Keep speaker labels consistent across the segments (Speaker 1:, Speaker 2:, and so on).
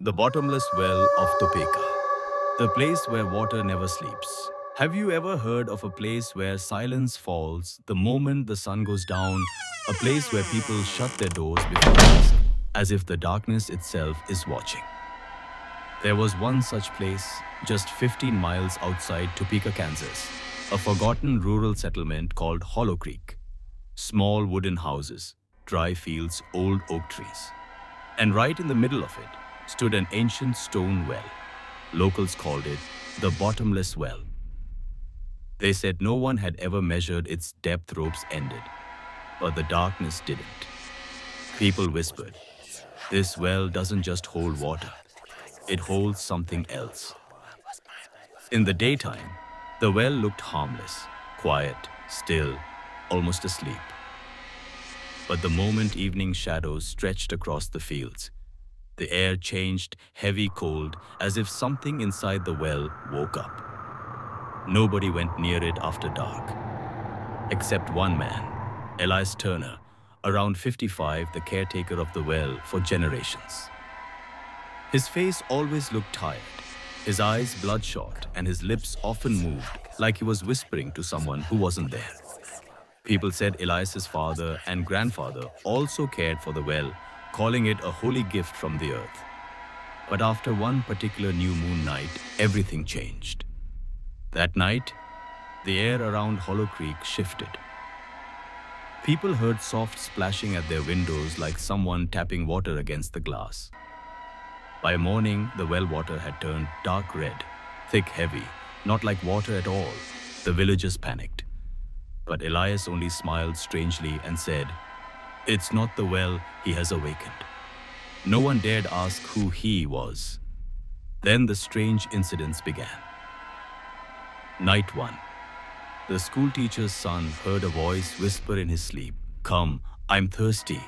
Speaker 1: The bottomless well of Topeka, the place where water never sleeps. Have you ever heard of a place where silence falls the moment the sun goes down, a place where people shut their doors before dusk, as if the darkness itself is watching? There was one such place, just 15 miles outside Topeka, Kansas, a forgotten rural settlement called Hollow Creek. Small wooden houses, dry fields, old oak trees. And right in the middle of it stood an ancient stone well. Locals called it the Bottomless Well. They said no one had ever measured its depth ropes ended, but the darkness didn't. People whispered, this well doesn't just hold water, it holds something else. In the daytime, the well looked harmless, quiet, still, almost asleep. But the moment evening shadows stretched across the fields, the air changed heavy cold as if something inside the well woke up. Nobody went near it after dark, except one man, Elias Turner, around 55, the caretaker of the well for generations. His face always looked tired, his eyes bloodshot, and his lips often moved like he was whispering to someone who wasn't there. People said Elias's father and grandfather also cared for the well, calling it a holy gift from the earth. But after one particular new moon night, everything changed. That night, the air around Hollow Creek shifted. People heard soft splashing at their windows like someone tapping water against the glass. By morning, the well water had turned dark red, thick, heavy, not like water at all. The villagers panicked. But Elias only smiled strangely and said, it's not the well, he has awakened. No one dared ask who he was. Then the strange incidents began. Night 1. The schoolteacher's son heard a voice whisper in his sleep, come, I'm thirsty.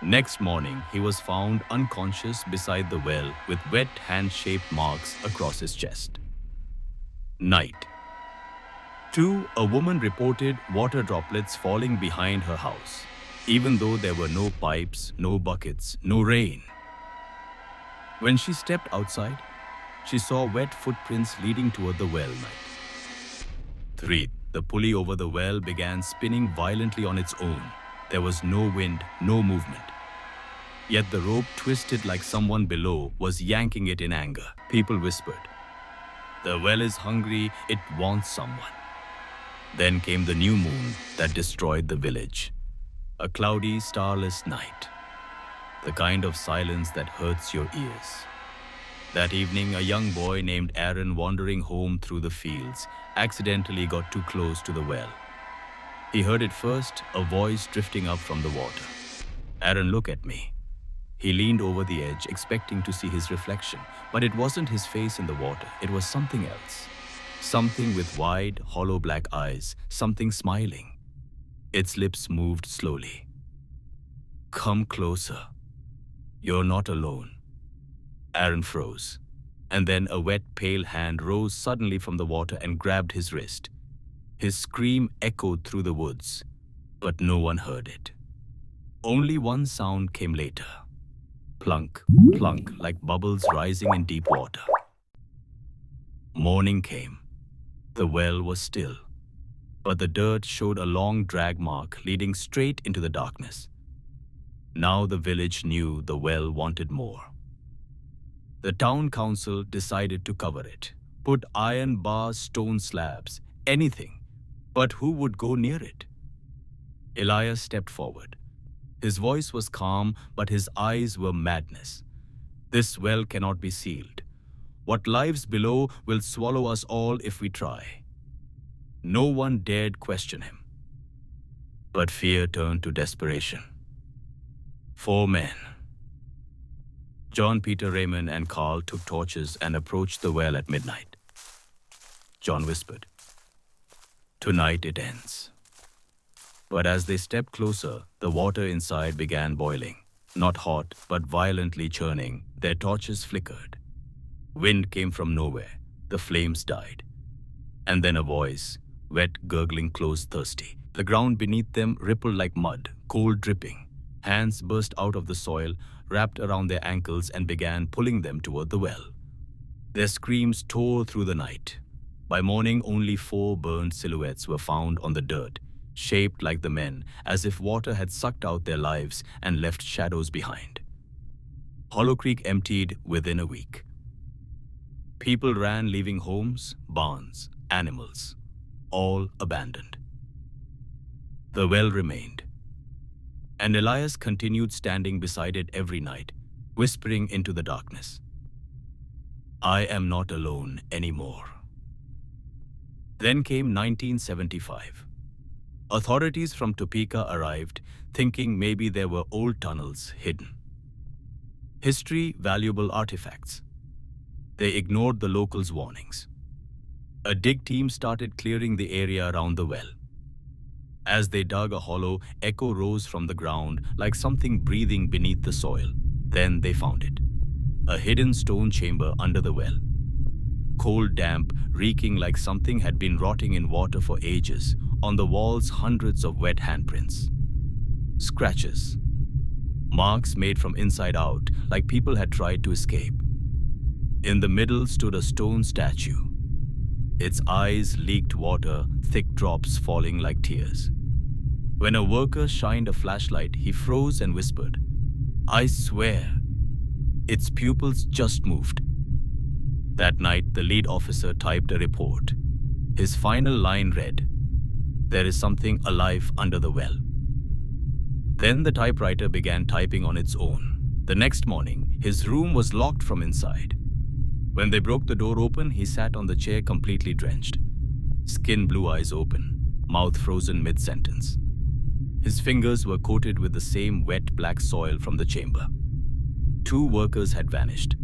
Speaker 1: Next morning, he was found unconscious beside the well with wet hand-shaped marks across his chest. Night 2. A woman reported water droplets falling behind her house, even though there were no pipes, no buckets, no rain. When she stepped outside, she saw wet footprints leading toward the well. Night 3. The pulley over the well began spinning violently on its own. There was no wind, no movement. Yet the rope twisted like someone below was yanking it in anger. People whispered, the well is hungry, it wants someone. Then came the new moon that destroyed the village. A cloudy, starless night. The kind of silence that hurts your ears. That evening, a young boy named Aaron, wandering home through the fields, accidentally got too close to the well. He heard it first, a voice drifting up from the water. Aaron, look at me. He leaned over the edge, expecting to see his reflection, but it wasn't his face in the water, it was something else. Something with wide, hollow black eyes, something smiling. Its lips moved slowly. Come closer. You're not alone. Aaron froze, and then a wet, pale hand rose suddenly from the water and grabbed his wrist. His scream echoed through the woods, but no one heard it. Only one sound came later. Plunk, plunk, like bubbles rising in deep water. Morning came. The well was still, but the dirt showed a long drag mark leading straight into the darkness. Now the village knew the well wanted more. The town council decided to cover it, put iron bars, stone slabs, anything, but who would go near it? Elias stepped forward. His voice was calm, but his eyes were madness. This well cannot be sealed. What lies below will swallow us all if we try. No one dared question him. But fear turned to desperation. 4 men, John, Peter, Raymond, and Carl, took torches and approached the well at midnight. John whispered, tonight it ends. But as they stepped closer, the water inside began boiling. Not hot, but violently churning. Their torches flickered. Wind came from nowhere. The flames died. And then a voice, wet, gurgling, close, thirsty. The ground beneath them rippled like mud, cold dripping. Hands burst out of the soil, wrapped around their ankles and began pulling them toward the well. Their screams tore through the night. By morning, only 4 burned silhouettes were found on the dirt, shaped like the men, as if water had sucked out their lives and left shadows behind. Hollow Creek emptied within a week. People ran, leaving homes, barns, animals, all abandoned. The well remained, and Elias continued standing beside it every night, whispering into the darkness, "I am not alone anymore." Then came 1975. Authorities from Topeka arrived, thinking maybe there were old tunnels hidden. History, valuable artifacts. They ignored the locals' warnings. A dig team started clearing the area around the well. As they dug a hollow, echo rose from the ground like something breathing beneath the soil. Then they found it. A hidden stone chamber under the well. Cold, damp, reeking like something had been rotting in water for ages. On the walls, hundreds of wet handprints. Scratches. Marks made from inside out, like people had tried to escape. In the middle stood a stone statue. Its eyes leaked water, thick drops falling like tears. When a worker shined a flashlight, he froze and whispered, "I swear, its pupils just moved." That night, the lead officer typed a report. His final line read, "There is something alive under the well." Then the typewriter began typing on its own. The next morning, his room was locked from inside. When they broke the door open, he sat on the chair completely drenched. Skin blue, eyes open, mouth frozen mid-sentence. His fingers were coated with the same wet black soil from the chamber. 2 workers had vanished.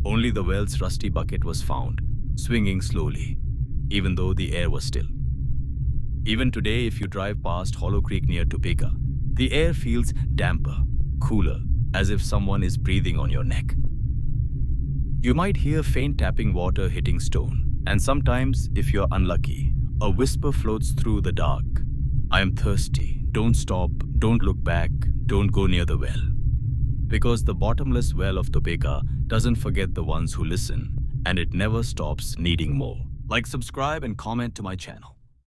Speaker 1: Only the well's rusty bucket was found, swinging slowly, even though the air was still. Even today, if you drive past Hollow Creek near Topeka, the air feels damper, cooler, as if someone is breathing on your neck. You might hear faint tapping, water hitting stone, and sometimes, if you're unlucky, a whisper floats through the dark. "I am thirsty. Don't stop. Don't look back. Don't go near the well." Because the bottomless well of Topeka doesn't forget the ones who listen, and it never stops needing more. Like, subscribe, and comment to my channel.